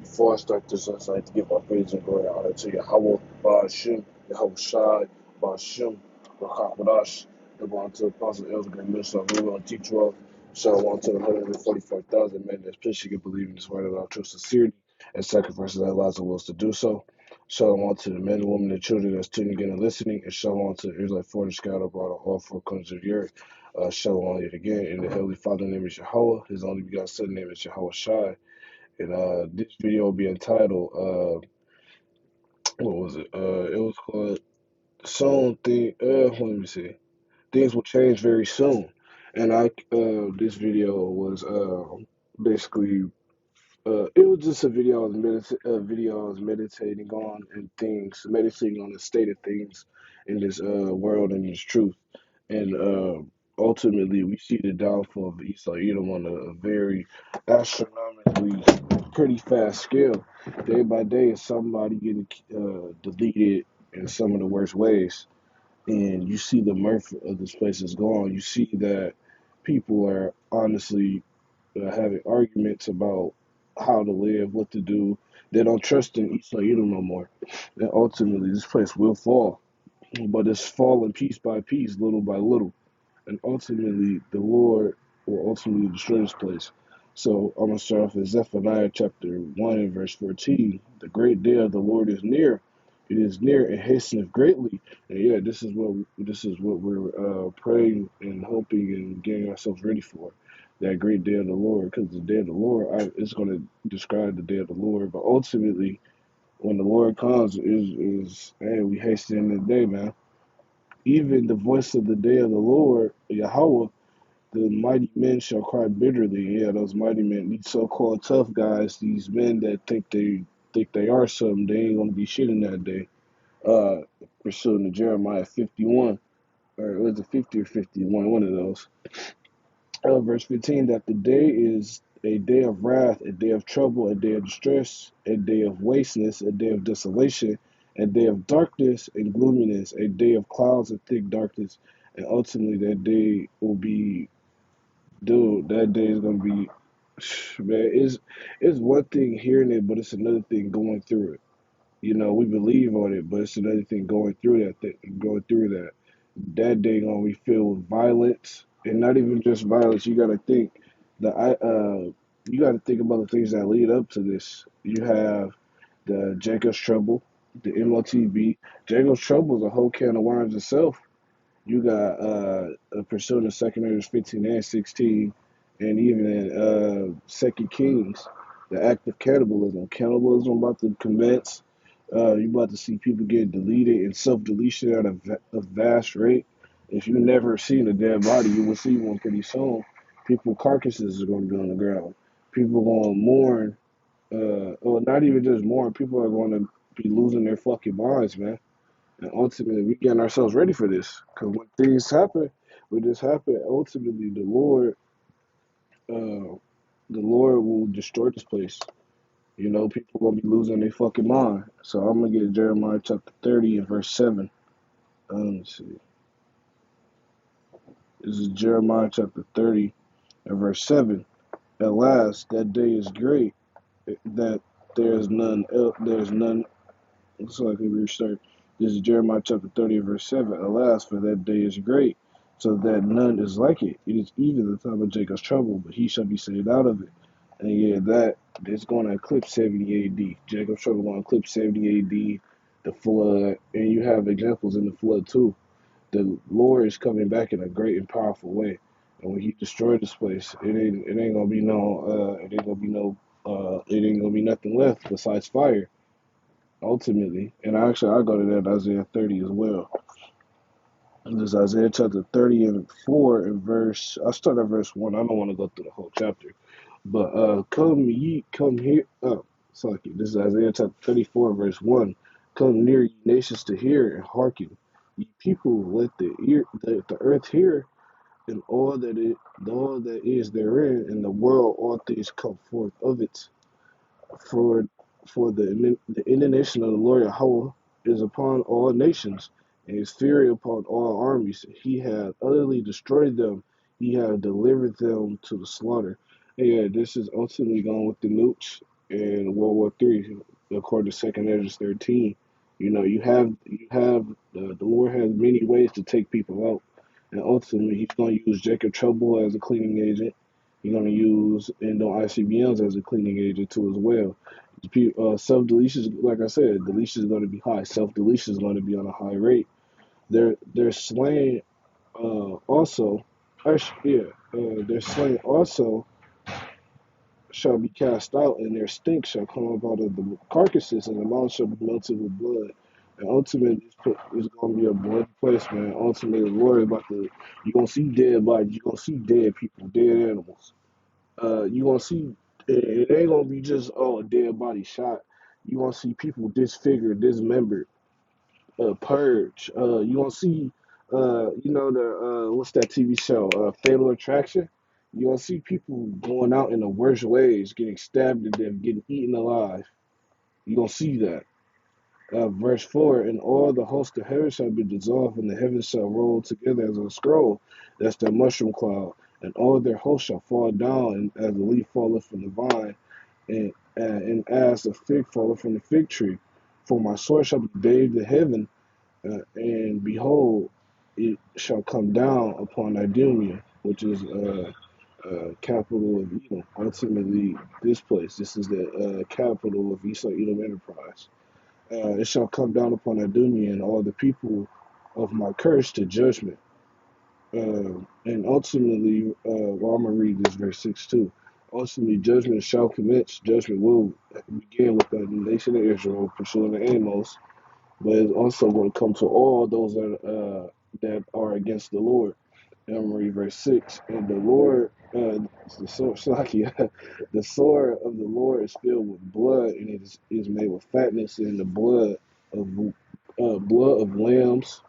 Before I start this, I'd like to give my praise and glory and honor to Yahweh, Ba'ashim, Yahweh Shai, Ba'ashim, Rakakadash, the one to Apostle Elder Grand Minister, Ruler and Teacher of, Shalom to the 144,000 men that's patiently believe in this word of our true sincerity and sacrifices their lives and wills to do so. Shalom to the men, women, and children that's tuning in and listening, and shalom to the Israelite forward scattered abroad on all four corners of the earth. Shalom yet again, and the Heavenly Father name is Yahweh, His only begotten Son name is Yahweh Shai. And this video will be entitled, what was it? It was called Soon Thing. Let me see. Things will change very soon. And this video was basically it was just a video I was meditating on and things, meditating on the state of things in this world and this truth. And ultimately, we see the downfall of Esau Edom on a very astronomically pretty fast scale. Day by day, somebody getting deleted in some of the worst ways. And you see the mirth of this place is gone. You see that people are honestly having arguments about how to live, what to do. They don't trust in Esau Edom no more. And ultimately, this place will fall. But it's falling piece by piece, little by little, and ultimately the Lord will ultimately destroy this place. So I'm gonna start off with Zephaniah chapter 1 and verse 14. The great day of the Lord is near. It is near and hasteneth greatly. And yeah, this is what we're praying and hoping and getting ourselves ready for. That great day of the Lord, because the day of the Lord is going to describe the day of the Lord. But ultimately, when the Lord comes, is hey, we hasten in the day, man. Even the voice of the day of the Lord, Yahweh, the mighty men shall cry bitterly. Yeah, those mighty men, these so-called tough guys, these men that think they are something, they ain't gonna be shit in that day. Pursuing the Jeremiah 51, or was it 50 or 51? One of those. Verse 15, that the day is a day of wrath, a day of trouble, a day of distress, a day of wasteness, a day of desolation, a day of darkness and gloominess, a day of clouds and thick darkness. And ultimately, that day will be, dude, that day is going to be, man, it's one thing hearing it, but it's another thing going through it. You know, we believe on it, but it's another thing going through going through that. That day gonna be filled with violence, and not even just violence. You got to think about the things that lead up to this. You have the Jacob's Trouble, the MOTB. Jacob's Trouble is a whole can of worms itself. You got Persona Secondaries 15 and 16, and even in Second Kings, the act of cannibalism. Cannibalism about to commence. You about to see people get deleted and self-deletion at a vast rate. If you've never seen a dead body, you will see one pretty soon. People carcasses are going to be on the ground. People going to mourn. Or not even just mourn. People are going to be losing their fucking minds, man. And ultimately, we getting ourselves ready for this. Because when things happen, when this happen, ultimately uh, the Lord will destroy this place. You know, people gonna be losing their fucking mind. So I'm gonna get Jeremiah chapter 30 and verse 7. Let's see. This is Jeremiah chapter 30 and verse 7. At last, that day is great, that there's none. So I can restart. This is Jeremiah chapter 30, verse 7. Alas, for that day is great, so that none is like it. It is even the time of Jacob's trouble, but he shall be saved out of it. And yeah, that is going to eclipse 70 AD. Jacob's trouble going to eclipse 70 AD, the flood, and you have examples in the flood too. The Lord is coming back in a great and powerful way. And when he destroyed this place, it ain't gonna be it ain't gonna be nothing left besides fire ultimately. And actually, I go to that Isaiah 30 as well. This is Isaiah chapter 30 and 4 and verse. I start at verse 1. I don't want to go through the whole chapter. But come here. Sorry, this is Isaiah chapter 34, verse 1. Come near, ye nations, to hear and hearken. Ye people, let the earth hear, and all that is therein, and the world, all things come forth of it. For the indignation of the Lord Yahweh is upon all nations, and his fury upon all armies. He had utterly destroyed them. He had delivered them to the slaughter. And yeah, this is ultimately going with the nukes. in World War III, according to Second Ezra 13. The Lord has many ways to take people out, and ultimately He's going to use Jacob Trouble as a cleaning agent. He's going to use Indo ICBMs as a cleaning agent too as well. Self deletion, like I said, deletion is going to be high. Self deletion is going to be on a high rate. They're slaying also. Actually, yeah, they're slaying also shall be cast out, and their stink shall come up out of the carcasses, and the mouth shall be melted with blood. And ultimately, it's going to be a bloody place, man. Ultimately, the Lord is about to, you're going to see dead bodies, you're going to see dead people, dead animals. You're going to see, it ain't going to be just, oh, a dead body shot. You're going to see people disfigured, dismembered, purge. You gonna see, the what's that TV show? Fatal Attraction. You gonna see people going out in the worst ways, getting stabbed to death, getting eaten alive. You gonna see that. Verse 4, and all the host of heaven shall be dissolved, and the heavens shall roll together as a scroll. That's the mushroom cloud. And all their hosts shall fall down, and as the leaf falleth from the vine, and as the fig falleth from the fig tree. For my sword shall be bathed in heaven, and behold, it shall come down upon Idumea, which is capital of Edom. Ultimately, this place, this is the capital of Esau Edom Enterprise. It shall come down upon Idumea and all the people of my curse to judgment. And ultimately, well, I'm going to read this verse 6 too. Ultimately, judgment shall commence. Judgment will begin with the nation of Israel, pursuing the Amos, but it's also going to come to all those that are against the Lord. And I'm read verse 6. And the Lord, the sword, the sword of the Lord is filled with blood, and it is made with fatness, and the of blood of lambs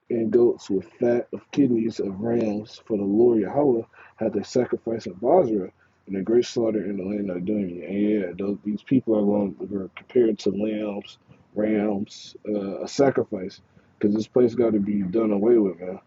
and goats, with fat of kidneys of rams. For the Lord Yahweh had the sacrifice of Basra and a great slaughter in the land of Dunya. And yeah, these people are compared to lambs, rams, a sacrifice, because this place got to be done away with, man.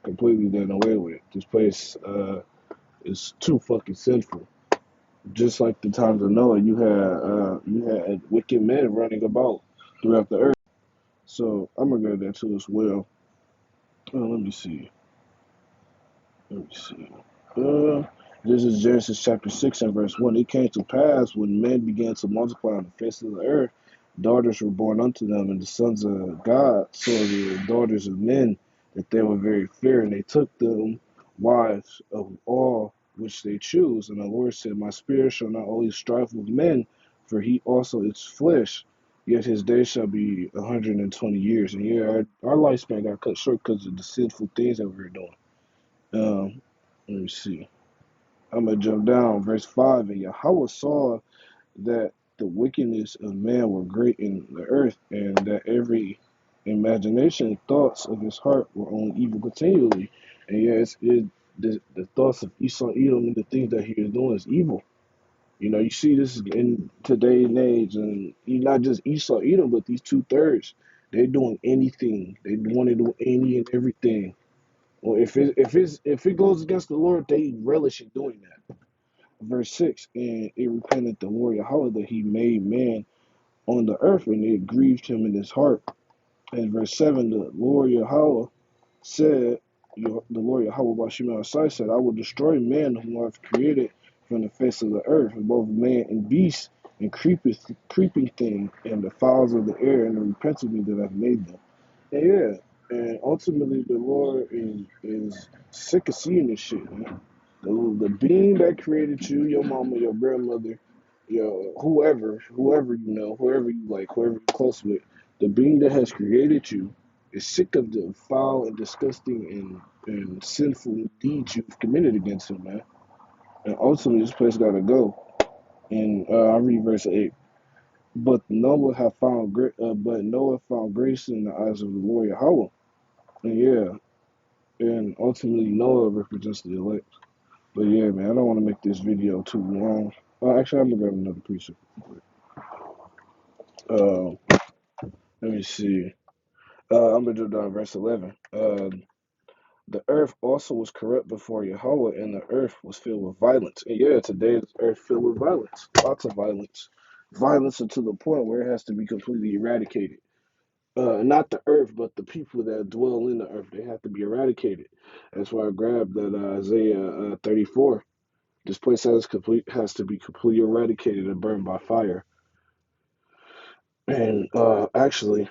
Completely done away with. This place is too fucking sinful. Just like the times of Noah, you had wicked men running about throughout the earth. So I'm gonna go there too as well. Let me see. Let me see. Uh, this is Genesis chapter 6 and verse 1. It came to pass when men began to multiply on the face of the earth, daughters were born unto them, and the sons of God saw the daughters of men, that they were very fair, and they took them wives of all which they choose. And the Lord said, my spirit shall not always strive with men, for he also is flesh, yet his days shall be 120 years. And yeah, our lifespan got cut short because of the sinful things that we were doing. Let me see. I'm gonna jump down, verse 5. And Yahweh saw that the wickedness of man were great in the earth, and that every imagination and thoughts of his heart were on evil continually. And yes, the thoughts of Esau Edom and the things that he is doing is evil. You see this in today's age, and not just Esau Edom, but these 2/3. They're doing anything. They want to do any and everything. Well, if it goes against the Lord, they relish in doing that. Verse 6, and it repented the Lord Yahweh that he made man on the earth, and it grieved him in his heart. And verse 7, the Lord Yahweh said, the Lord Yahweh Bashim Asai said, I will destroy man whom I have created from the face of the earth, and both man and beast, and creeping thing, and the fowls of the air, and the repent of me that I've made them. And yeah, and ultimately the Lord is sick of seeing this shit, man. The being that created you, your mama, your grandmother, whoever whoever you like, whoever you're close with, the being that has created you is sick of the foul and disgusting and sinful deeds you've committed against him, man. And ultimately, this place gotta go. And I read verse 8. But Noah found grace in the eyes of the Lord Yahweh. And yeah, and ultimately Noah represents the elect. But yeah, man, I don't want to make this video too long. Actually, I'm gonna grab another piece of. Uh, let me see. I'm gonna jump down to verse 11. The earth also was corrupt before Yahweh, and the earth was filled with violence. And yeah, today the earth filled with violence, lots of violence, violence to the point where it has to be completely eradicated. Not the earth, but the people that dwell in the earth. They have to be eradicated. That's why I grabbed that Isaiah 34. This place has to be completely eradicated and burned by fire. And actually,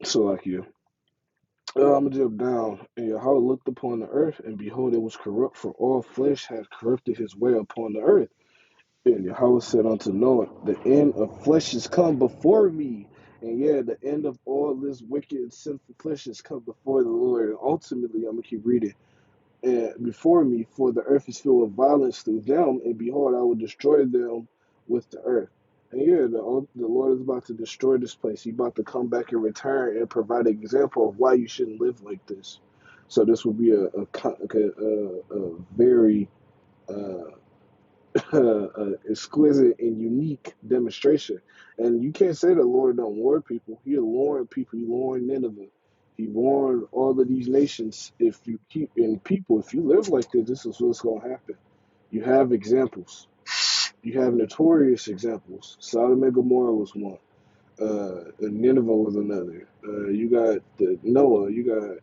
so like you, I'm gonna jump down. And Yahweh looked upon the earth, and behold, it was corrupt, for all flesh had corrupted his way upon the earth. And Yahweh said unto Noah, the end of flesh is come before me. And yeah, the end of all this wicked and sinful flesh has come before the Lord. And ultimately, I'm gonna keep reading. And before me, for the earth is filled with violence through them, and behold, I will destroy them with the earth. And yeah, the Lord is about to destroy this place. He's about to come back and return and provide an example of why you shouldn't live like this. So this will be a very uh, exquisite and unique demonstration. And you can't say the Lord don't warn people. He warned people. He warned Nineveh. He warned all of these nations. If you keep in people, if you live like this is what's going to happen. You have examples. You have notorious examples. Sodom and Gomorrah was one. And Nineveh was another. You got the Noah. You got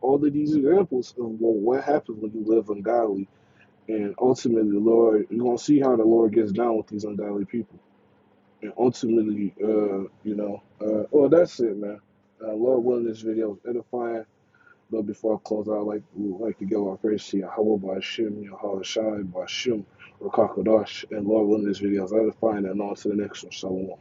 all of these examples of what happens when you live ungodly, and ultimately, the Lord, you're going to see how the Lord gets down with these ungodly people. And ultimately, well, that's it, man. Lord willing, this video was edifying. But before I close out, like to give our praise to Yahweh by Shem, Yahweh Shai by Shem, Rakakodash. And Lord willing, this video is edifying. And on to the next one. Shalom.